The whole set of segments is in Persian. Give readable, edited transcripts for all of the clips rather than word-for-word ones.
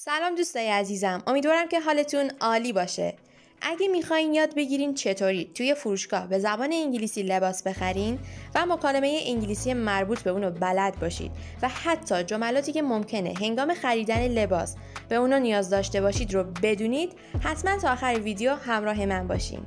سلام دوستای عزیزم، امیدوارم که حالتون عالی باشه. اگه میخواین یاد بگیرین چطوری توی فروشگاه به زبان انگلیسی لباس بخرین و مکالمه انگلیسی مربوط به اونو بلد باشید و حتی جملاتی که ممکنه هنگام خریدن لباس به اونو نیاز داشته باشید رو بدونید، حتما تا آخر ویدیو همراه من باشین.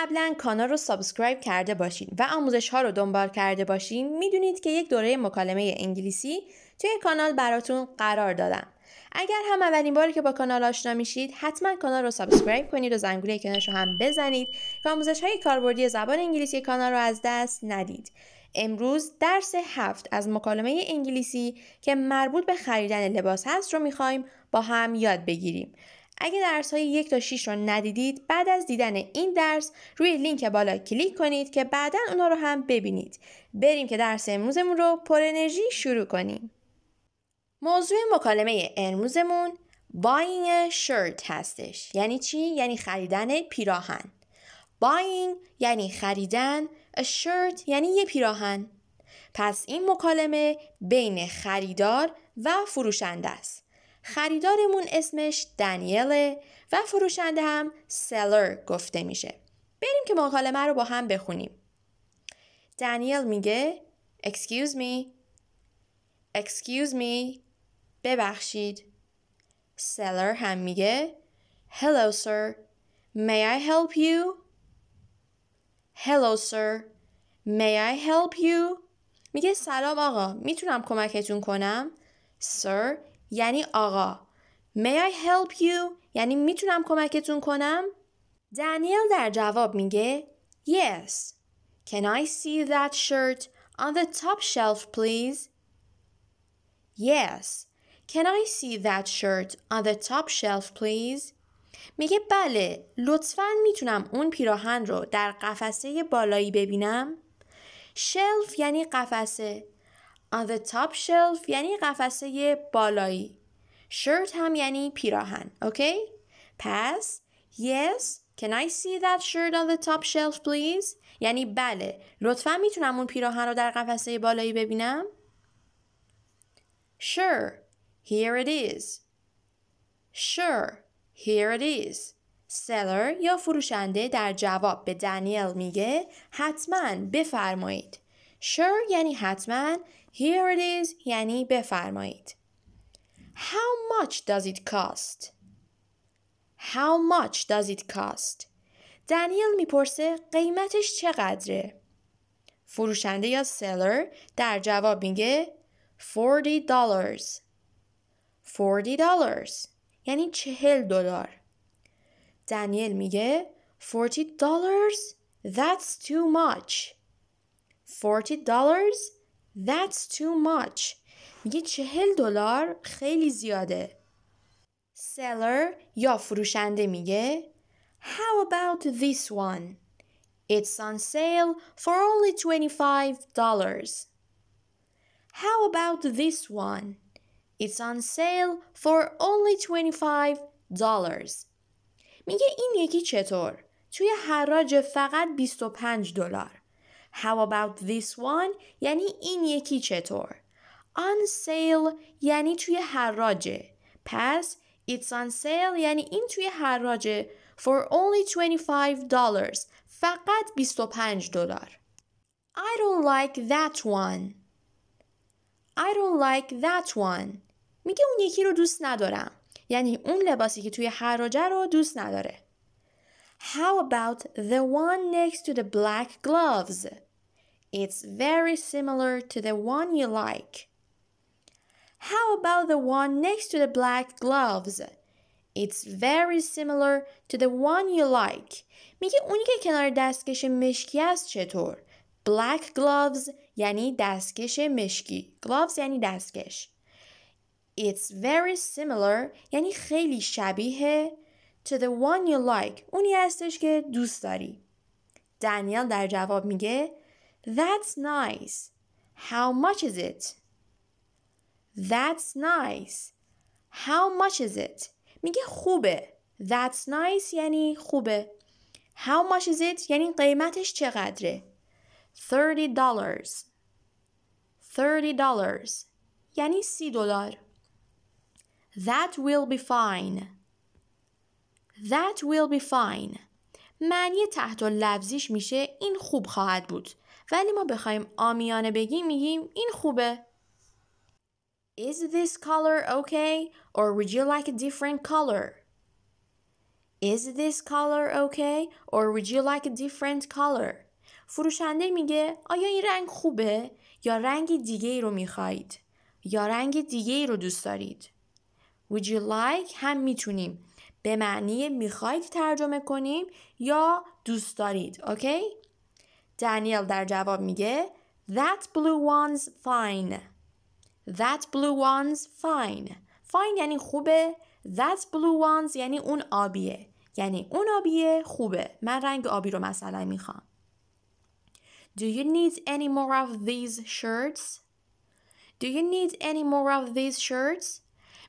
قبلا کانال رو سابسکرایب کرده باشین و آموزش ها رو دنبال کرده باشین، میدونید که یک دوره مکالمه انگلیسی توی کانال براتون قرار دادم. اگر هم اولین باری که با کانال آشنا میشید، حتما کانال رو سابسکرایب کنید و زنگوله کنارش رو هم بزنید که آموزش های کاربردی زبان انگلیسی کانال رو از دست ندید. امروز درس 7 از مکالمه انگلیسی که مربوط به خریدن لباس هست رو میخوایم با هم یاد بگیریم. اگه درس های 1 تا 6 رو ندیدید، بعد از دیدن این درس روی لینک بالا کلیک کنید که بعدا اونا رو هم ببینید. بریم که درس امروزمون رو پر انرژی شروع کنیم. موضوع مکالمه امروزمون buying a shirt هستش. یعنی چی؟ یعنی خریدن پیراهن. buying یعنی خریدن، a shirt یعنی یه پیراهن. پس این مکالمه بین خریدار و فروشنده است. خریدارمون اسمش دنیله و فروشنده هم سلر گفته میشه. بریم که مکالمه رو با هم بخونیم. دنیل میگه Excuse me ببخشید. سلر هم میگه Hello sir, may I help you? Hello sir, may I help you? میگه سلام آقا، میتونم کمکتون کنم؟ Sir یعنی آقا. May I help you یعنی میتونم کمکتون کنم؟ دنیل در جواب میگه Yes. Can I see that shirt on the top shelf please? Yes. Can I see that shirt on the top shelf please? میگه بله، لطفاً میتونم اون پیراهن رو در قفسه بالایی ببینم؟ Shelf یعنی قفسه. On the top shelf یعنی قفسه بالایی. Shirt هم یعنی پیراهن. اوکی؟ پس Yes, can I see that shirt on the top shelf please? یعنی بله، لطفاً میتونم اون پیراهن رو در قفسه بالایی ببینم؟ Sure, here it is. Sure, here it is. Seller یا فروشنده در جواب به دنیل میگه حتماً بفرمایید. Sure یعنی حتماً. Here it is یعنی بفرمایید. How much does it cost? How much does it cost? دنیل میپرسه قیمتش چقدره؟ فروشنده یا سلر در جواب میگه $40. $40 یعنی $40. دنیل میگه $40? That's too much. $40? That's too much. میگه $40 خیلی زیاده. سلر یا فروشنده میگه How about this one? It's on sale for only $25. How about this one? It's on sale for only $25. میگه این یکی چطور؟ توی حراج فقط $25. How about this one یعنی این یکی چطور؟ On sale یعنی توی حراجه. پس it's on sale یعنی این توی حراجه for only $25. فقط $25. I don't like that one. I don't like that one. میگه اون یکی رو دوست ندارم. یعنی اون لباسی که توی حراجه رو دوست نداره. How about the one next to the black gloves? It's very similar to the one you like. How about the one next to the black gloves? It's very similar to the one you like. میگه اونی که کنار دستکش مشکی است چطور؟ Black gloves یعنی دستکش مشکی. Gloves یعنی دستکش. It's very similar یعنی خیلی شبیه to the one you like. اونی هستش که دوست داری. دنیل در جواب میگه That's nice. How much is it? That's nice. How much is it? میگه خوبه. That's nice یعنی خوبه. How much is it یعنی قیمتش چقدره؟ $30. $30 یعنی $30. That will be fine. That will be fine. معنی تحت لفظیش میشه این خوب خواهد بود. ولی ما بخوایم عامیانه بگیم میگیم این خوبه. Is this color okay or would you like a different color? Is this color okay or would you like a different color? فروشنده میگه آیا این رنگ خوبه یا رنگ دیگه ای رو میخواید؟ یا رنگ دیگه ای رو دوست دارید؟ Would you like هم میتونیم به معنی میخواید ترجمه کنیم یا دوست دارید. اوکی؟ دانیل در جواب میگه That blue one's fine. That blue one's fine. Fine یعنی خوبه. That blue one's یعنی اون آبیه. یعنی اون آبیه خوبه. من رنگ آبی رو مثلا میخوام. Do you need any more of these shirts? Do you need any more of these shirts?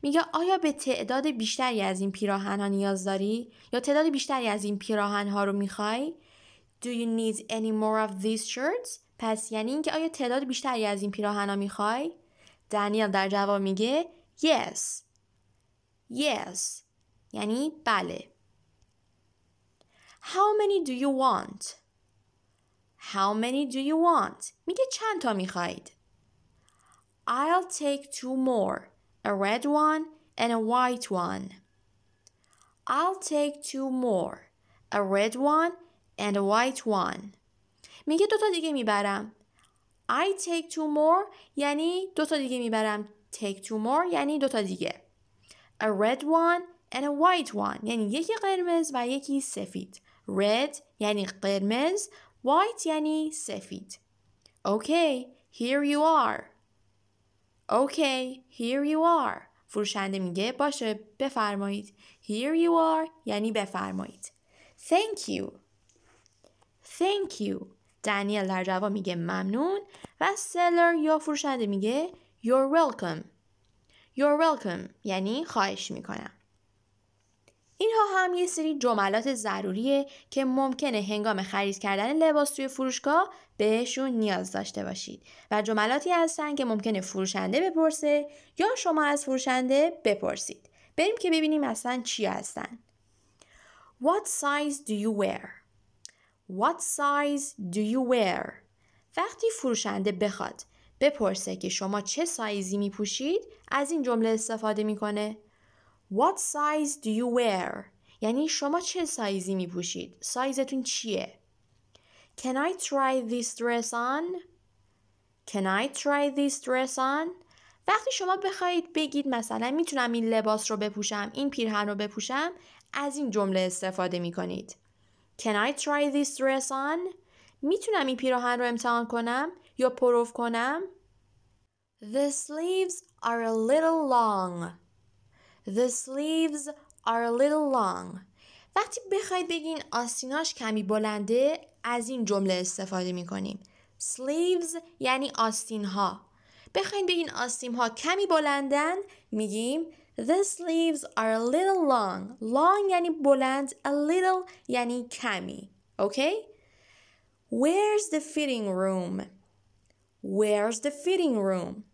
میگه آیا به تعداد بیشتری از این پیراهن ها نیاز داری؟ یا تعداد بیشتری از این پیراهن ها رو میخوای؟ Do you need any more of these shirts? پس یعنی اینکه آیا تعداد بیشتری از این پیراهن ها میخوای؟ دانیل در جواب میگه Yes. Yes. یعنی بله. How many do you want? How many do you want? میگه چند تا میخواید؟ I'll take 2 more. A red one and a white one. I'll take 2 more. A red one and a white one. میگه 2 تا دیگه میبرم. I take 2 more یعنی 2 تا دیگه میبرم. Take 2 more یعنی 2 تا دیگه. A red one and a white one یعنی یکی قرمز و یکی سفید. Red یعنی قرمز. White یعنی سفید. Okay, here you are. Okay, here you are. فروشنده میگه باشه بفرمایید. Here you are یعنی بفرمایید. Thank you. Thank you. دانیل در جواب میگه ممنون و سلر یا فروشنده میگه You're welcome. You're welcome یعنی خواهش میکنم. اینها هم یه سری جملات ضروریه که ممکنه هنگام خرید کردن لباس توی فروشگاه بهشون نیاز داشته باشید و جملاتی هستن که ممکنه فروشنده بپرسه یا شما از فروشنده بپرسید. بریم که ببینیم اصلا چی هستن. What size do you wear? What size do you wear? وقتی فروشنده بخواد بپرسه که شما چه سایزی میپوشید از این جمله استفاده میکنه. What size do you wear? یعنی شما چه سایزی میپوشید؟ سایزتون چیه؟ Can I try this dress on? Can I try this dress on? وقتی شما بخواید بگید مثلا میتونم این لباس رو بپوشم، این پیرهن رو بپوشم، از این جمله استفاده میکنید. Can I try this dress on? میتونم این پیراهن رو امتحان کنم یا پرو کنم؟ The sleeves are a little long. The sleeves are a little long. وقتی بخواید بگین آستیناش کمی بلنده از این جمله استفاده میکنیم. Sleeves یعنی آستین ها. بخواید بگین آستین ها کمی بلندن میگیم The sleeves are a little long. Long یعنی بلند. A little یعنی کمی. Okay? Where's the fitting room? Where's the fitting room?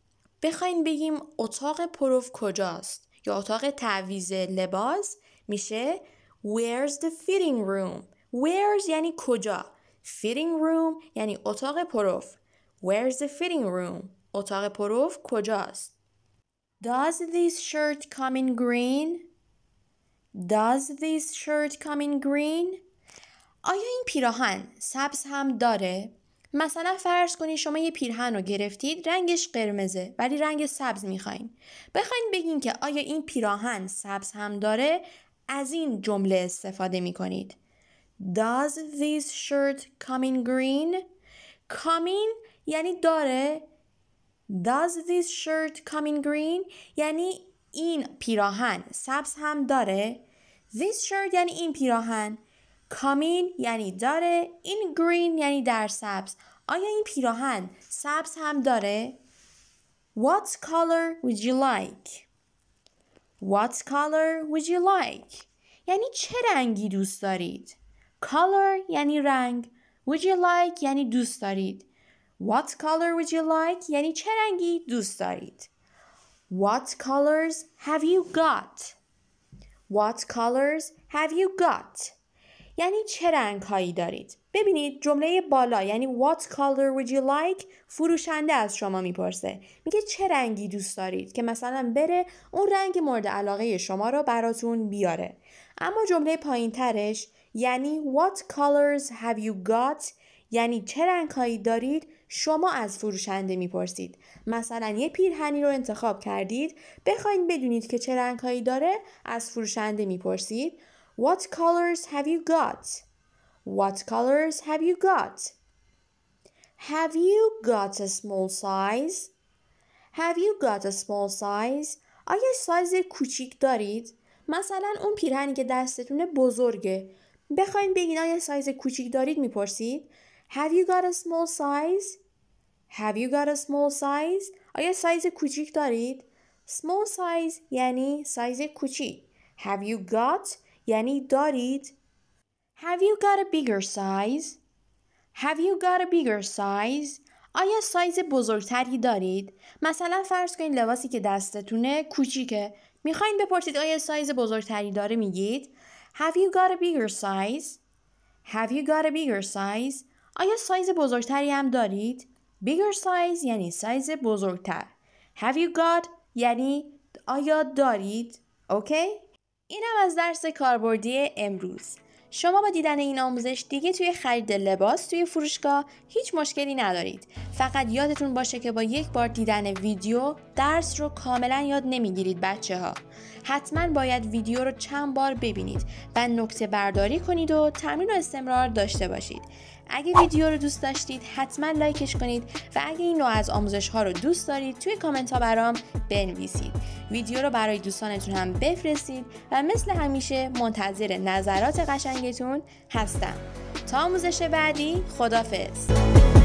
بخواید بگیم اتاق پروف کجاست یا اتاق تعویض لباس میشه Where's the fitting room? Where's یعنی کجا. Fitting room یعنی اتاق پروف. Where's the fitting room? اتاق پروف کجاست. Does this shirt come in green? Does this shirt come in green? آیا این پیراهن سبز هم داره؟ مثلا فرض کنید شما یه پیرهن رو گرفتید رنگش قرمزه ولی رنگ سبز میخواین. بخواین بگین که آیا این پیراهن سبز هم داره از این جمله استفاده میکنید. Does this shirt come in green? Come in یعنی داره. Does this shirt come in green یعنی این پیراهن سبز هم داره. This shirt یعنی این پیراهن. Come in یعنی داره. این green یعنی در سبز. آیا این پیراهن سبز هم داره؟ What color would you like? What color would you like? یعنی چه رنگی دوست دارید؟ Color یعنی رنگ. Would you like یعنی دوست دارید. What color would you like؟ یعنی چه رنگی دوست دارید. What colors have you got؟ What colors have you got؟ یعنی چه رنگ هایی دارید. ببینید جمله بالا یعنی What color would you like؟ فروشنده از شما میپرسه. میگه چه رنگی دوست دارید که مثلا بره اون رنگ مورد علاقه شما رو براتون بیاره. اما جمله پایین ترش یعنی What colors have you got؟ یعنی چه رنگ هایی دارید شما از فروشنده میپرسید. مثلا یه پیرهنی رو انتخاب کردید، بخواید بدونید که چه رنگ هایی داره از فروشنده میپرسید What colors have you got? What colors have you got? Have you got a small size? Have you got a small size? آیا سایز کوچیک دارید؟ مثلا اون پیرهنی که دستتونه بزرگه. بخواید بگین آیا سایز کوچیک دارید میپرسید Have you got a small size? Have you got a small size? آیا سایز کوچیک دارید؟ Small size یعنی سایز کوچیک. Have you got یعنی دارید. Have you got a bigger size? Have you got a bigger size? آیا سایز بزرگتری دارید؟ مثلا فرض کنید لباسی که دستتونه کوچیکه. میخواین بپرسید آیا سایز بزرگتری داره میگید Have you got a bigger size? Have you got a bigger size? آیا سایز بزرگتری هم دارید؟ Bigger size یعنی سایز بزرگتر. Have you got یعنی آیا دارید؟ اوکی؟ اینم از درس کاربردی امروز. شما با دیدن این آموزش دیگه توی خرید لباس توی فروشگاه هیچ مشکلی ندارید. فقط یادتون باشه که با یک بار دیدن ویدیو درس رو کاملا یاد نمیگیرید بچه‌ها. حتما باید ویدیو رو چند بار ببینید و نکته برداری کنید و تمرین و استمرار داشته باشید. اگه ویدیو رو دوست داشتید حتما لایکش کنید و اگه این نوع از آموزش ها رو دوست دارید توی کامنت ها برام بنویسید. ویدیو رو برای دوستانتون هم بفرستید و مثل همیشه منتظر نظرات قشنگتون هستم. تا آموزش بعدی خدافظ.